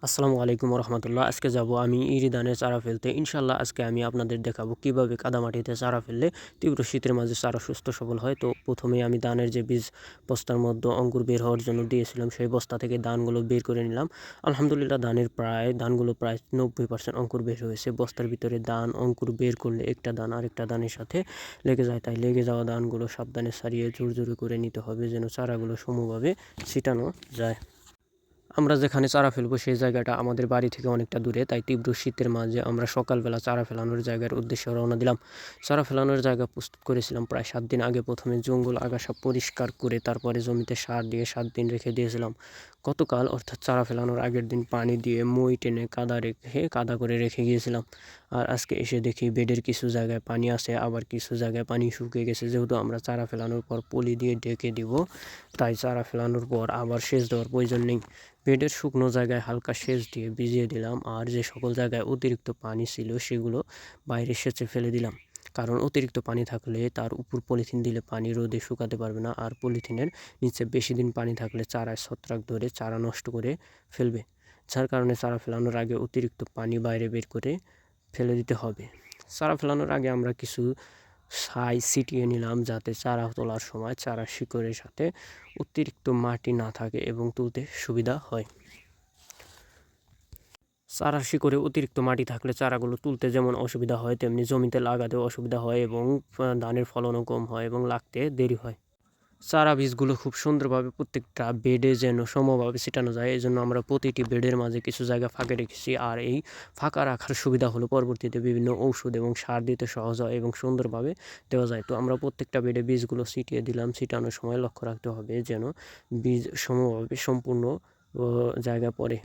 আসসালামু আলাইকুম রহমতুল্লাহ। আজকে যাব আমি ইরি ধানের চারা ফেলতে। ইনশাল্লাহ আজকে আমি আপনাদের দেখাবো কিভাবে কাদামাটিতে চারা ফেললে তীব্র শীতের মাঝে চারা সুস্থ সবল হয়। তো প্রথমেই আমি ধানের যে বীজ বস্তার মধ্যে অঙ্কুর বের হওয়ার জন্য দিয়েছিলাম, সেই বস্তা থেকে ধানগুলো বের করে নিলাম। আলহামদুলিল্লাহ ধানগুলো প্রায় 90% অঙ্কুর বের হয়েছে। বস্তার ভিতরে ধান অঙ্কুর বের করলে একটা ধান আরেকটা ধানের সাথে লেগে যায়, তাই লেগে যাওয়া ধানগুলো সাবধানে ছাড়িয়ে জোর জোরে করে নিতে হবে যেন চারাগুলো সমভাবে ছিটানো যায়। আমরা যেখানে চারা ফেলবো সেই জায়গাটা আমাদের বাড়ি থেকে অনেকটা দূরে, তাই তীব্র শীতের মাঝে আমরা সকালবেলা চারা ফেলানোর জায়গার উদ্দেশ্যে রওনা দিলাম। চারা ফেলানোর জায়গা প্রস্তুত করেছিলাম প্রায় 7 দিন আগে। প্রথমে জঙ্গল আগাছা পরিষ্কার করে তারপরে জমিতে সার দিয়ে 7 দিন রেখে দিয়েছিলাম। গতকাল অর্থাৎ চারা ফেলানোর আগের দিন পানি দিয়ে মই টেনে কাদা করে রেখে গিয়েছিলাম। আর আজকে এসে দেখি বেডের কিছু জায়গায় পানি আছে, আবার কিছু জায়গায় পানি শুকিয়ে গেছে। যেহেতু আমরা চারা ফেলানোর পর পলি দিয়ে ঢেকে দিব, তাই চারা ফেলানোর পর আবার সেচ দেওয়ার প্রয়োজন নেই। বেডের শুকনো জায়গায় হালকা সেচ দিয়ে ভিজিয়ে দিলাম, আর যে সকল জায়গায় অতিরিক্ত পানি ছিল সেগুলো বাইরে সেচে ফেলে দিলাম। কারণ অতিরিক্ত পানি থাকলে তার উপর পলিথিন দিলে পানি রোদে শুকাতে পারবে না, আর পলিথিনের নিচে বেশি দিন পানি থাকলে চারায় ছত্রাক ধরে চারা নষ্ট করে ফেলবে। যার কারণে চারা ফেলানোর আগে অতিরিক্ত পানি বাইরে বের করে ফেলে দিতে হবে। চারা ফেলানোর আগে আমরা কিছু ছাই ছিটিয়ে নিলাম, যাতে চারা তোলার সময় চারা শিকড়ের সাথে অতিরিক্ত মাটি না থাকে এবং তুলতে সুবিধা হয়। চারার শিকড়ে অতিরিক্ত মাটি থাকলে চারাগুলো তুলতে যেমন অসুবিধা হয়, তেমনি জমিতে লাগাতেও অসুবিধা হয় এবং ধানের ফলনও কম হয় এবং লাগতে দেরি হয়। চারা বীজগুলো খুব সুন্দরভাবে প্রত্যেকটা বেডে যেন সমভাবে ছিটানো যায়, এই জন্য আমরা প্রতিটি বেডের মাঝে কিছু জায়গা ফাঁকা রেখেছি। আর এই ফাঁকা রাখার সুবিধা হলো পরবর্তীতে বিভিন্ন ঔষধ এবং সার দিতে সহজ হয় এবং সুন্দরভাবে দেওয়া যায়। তো আমরা প্রত্যেকটা বেডে বীজগুলো ছিটিয়ে দিলাম। ছিটানোর সময় লক্ষ্য রাখতে হবে যেন বীজ সমভাবে সম্পূর্ণ জায়গা পড়ে।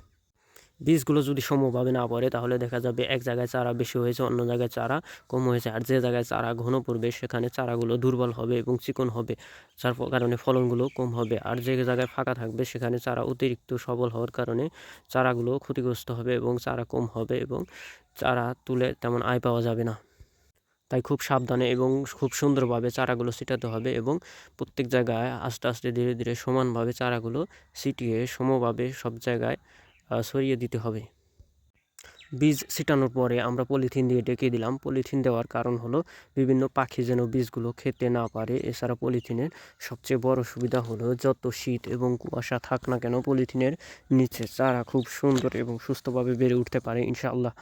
বীজগুলো যদি সমভাবে না পড়ে তাহলে দেখা যাবে এক জায়গায় চারা বেশি হয়েছে, অন্য জায়গায় চারা কম হয়েছে। আর যে জায়গায় চারা ঘন পড়বে সেখানে চারাগুলো দুর্বল হবে এবং চিকন হবে, যার কারণে ফলনগুলো কম হবে। আর যে জায়গায় ফাঁকা থাকবে সেখানে চারা অতিরিক্ত সবল হওয়ার কারণে চারাগুলো ক্ষতিগ্রস্ত হবে এবং চারা কম হবে এবং চারা তুলে তেমন আয় পাওয়া যাবে না। তাই খুব সাবধানে এবং খুব সুন্দরভাবে চারাগুলো ছিটাতে হবে এবং প্রত্যেক জায়গায় আস্তে আস্তে ধীরে ধীরে সমানভাবে চারাগুলো ছিটিয়ে সমভাবে সব জায়গায় ছড়িয়ে দিতে হবে। বীজ ছিটানোর পরে আমরা পলিথিন দিয়ে ঢেকে দিলাম। পলিথিন দেওয়ার কারণ হলো বিভিন্ন পাখি যেন বীজগুলো খেতে না পারে। এছাড়া পলিথিনের সবচেয়ে বড় সুবিধা হলো যত শীত এবং কুয়াশা থাক না কেন পলিথিনের নিচে চারা খুব সুন্দর এবং সুস্থভাবে বেড়ে উঠতে পারে ইনশাআল্লাহ।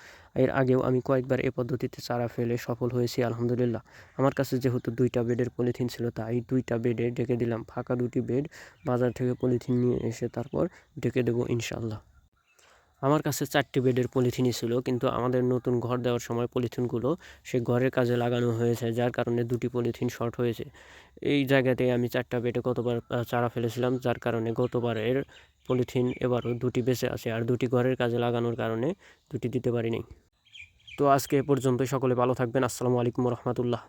এর আগেও আমি কয়েকবার এ পদ্ধতিতে চারা ফেলে সফল হয়েছি আলহামদুলিল্লাহ। আমার কাছে যেহেতু 2টা বেডের পলিথিন ছিল, তাই 2টা বেডে ঢেকে দিলাম। ফাঁকা 2টি বেড বাজার থেকে পলিথিন নিয়ে এসে তারপর ঢেকে দেবো ইনশাআল্লাহ। আমার কাছে 4টি বেডের পলিথিনই ছিল, কিন্তু আমাদের নতুন ঘর দেওয়ার সময় পলিথিনগুলো সে ঘরের কাজে লাগানো হয়েছে, যার কারণে 2টি পলিথিন শর্ট হয়েছে। এই জায়গাতে আমি 4টা বেডে গতবার চারা ফেলেছিলাম, যার কারণে গতবারের পলিথিন এবারও 2টি বেঁচে আছে। আর 2টি ঘরের কাজে লাগানোর কারণে 2টি দিতে পারিনি। তো আজকে এ পর্যন্তই। সকলে ভালো থাকবেন। আসসালামু আলাইকুম রহমতুল্লাহ।